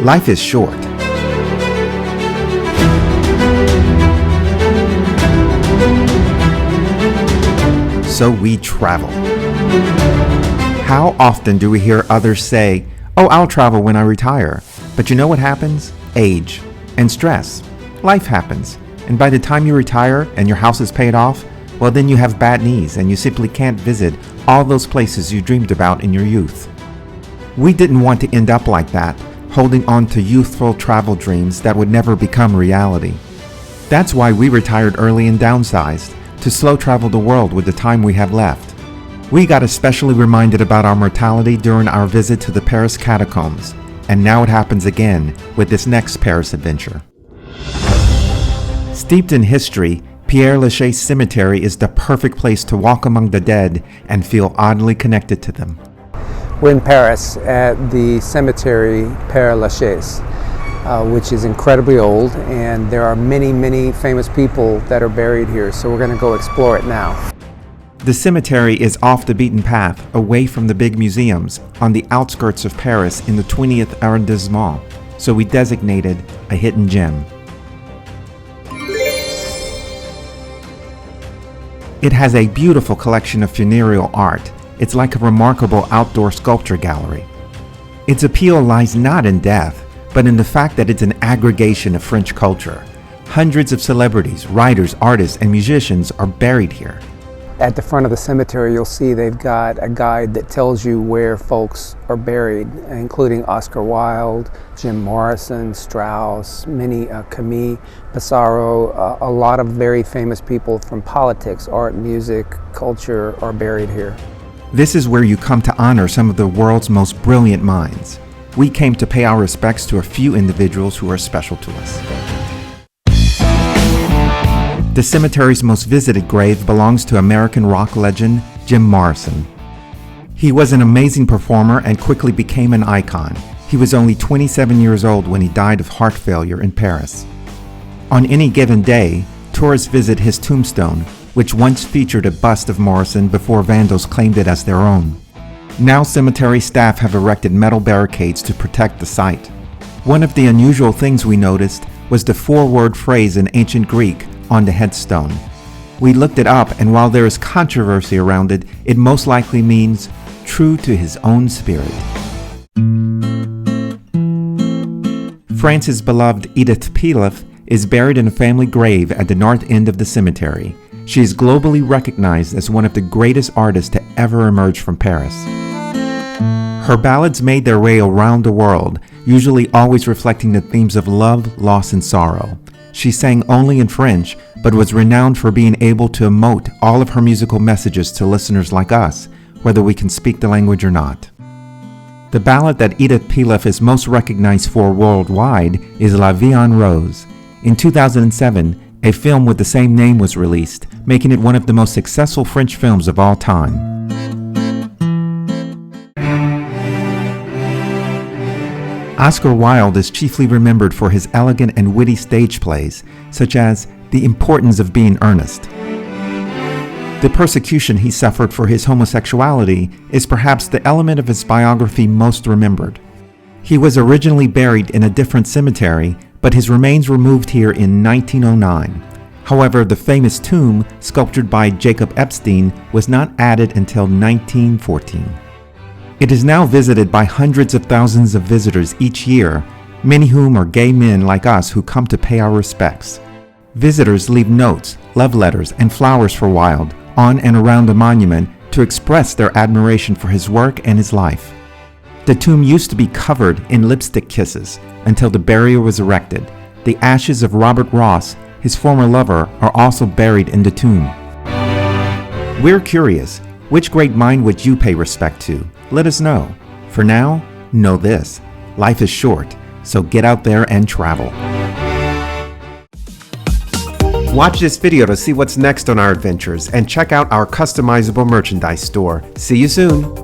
Life is short. So we travel. How often do we hear others say, "Oh, I'll travel when I retire." But you know what happens? Age and stress. Life happens. And by the time you retire and your house is paid off, well, then you have bad knees and you simply can't visit all those places you dreamed about in your youth. We didn't want to end up like that, holding on to youthful travel dreams that would never become reality. That's why we retired early and downsized, to slow travel the world with the time we have left. We got especially reminded about our mortality during our visit to the Paris catacombs, and now it happens again with this next Paris adventure. Steeped in history, Pere Lachaise Cemetery is the perfect place to walk among the dead and feel oddly connected to them. We're in Paris at the cemetery Pere Lachaise, which is incredibly old, and there are many, many famous people that are buried here, so we're going to go explore it now. The cemetery is off the beaten path, away from the big museums, on the outskirts of Paris in the 20th arrondissement, so we designated a hidden gem. It has a beautiful collection of funereal art. It's like a remarkable outdoor sculpture gallery. Its appeal lies not in death, but in the fact that it's an aggregation of French culture. Hundreds of celebrities, writers, artists, and musicians are buried here. At the front of the cemetery, you'll see they've got a guide that tells you where folks are buried, including Oscar Wilde, Jim Morrison, Strauss, many Camille, Pissarro, a lot of very famous people from politics, art, music, culture are buried here. This is where you come to honor some of the world's most brilliant minds. We came to pay our respects to a few individuals who are special to us. The cemetery's most visited grave belongs to American rock legend Jim Morrison. He was an amazing performer and quickly became an icon. He was only 27 years old when he died of heart failure in Paris. On any given day, tourists visit his tombstone, which once featured a bust of Morrison before vandals claimed it as their own. Now cemetery staff have erected metal barricades to protect the site. One of the unusual things we noticed was the four-word phrase in ancient Greek on the headstone. We looked it up, and while there is controversy around it, it most likely means true to his own spirit. France's beloved Edith Piaf is buried in a family grave at the north end of the cemetery. She is globally recognized as one of the greatest artists to ever emerge from Paris. Her ballads made their way around the world, usually always reflecting the themes of love, loss, and sorrow. She sang only in French, but was renowned for being able to emote all of her musical messages to listeners like us, whether we can speak the language or not. The ballad that Edith Piaf is most recognized for worldwide is La Vie en Rose. In 2007, a film with the same name was released, making it one of the most successful French films of all time. Oscar Wilde is chiefly remembered for his elegant and witty stage plays, such as The Importance of Being Earnest. The persecution he suffered for his homosexuality is perhaps the element of his biography most remembered. He was originally buried in a different cemetery, but his remains were moved here in 1909. However, the famous tomb, sculptured by Jacob Epstein, was not added until 1914. It is now visited by hundreds of thousands of visitors each year, many whom are gay men like us who come to pay our respects. Visitors leave notes, love letters, and flowers for Wilde on and around the monument to express their admiration for his work and his life. The tomb used to be covered in lipstick kisses until the barrier was erected. The ashes of Robert Ross, his former lover, are also buried in the tomb. We're curious, which great mind would you pay respect to? Let us know. For now, know this: life is short, so get out there and travel. Watch this video to see what's next on our adventures and check out our customizable merchandise store. See you soon!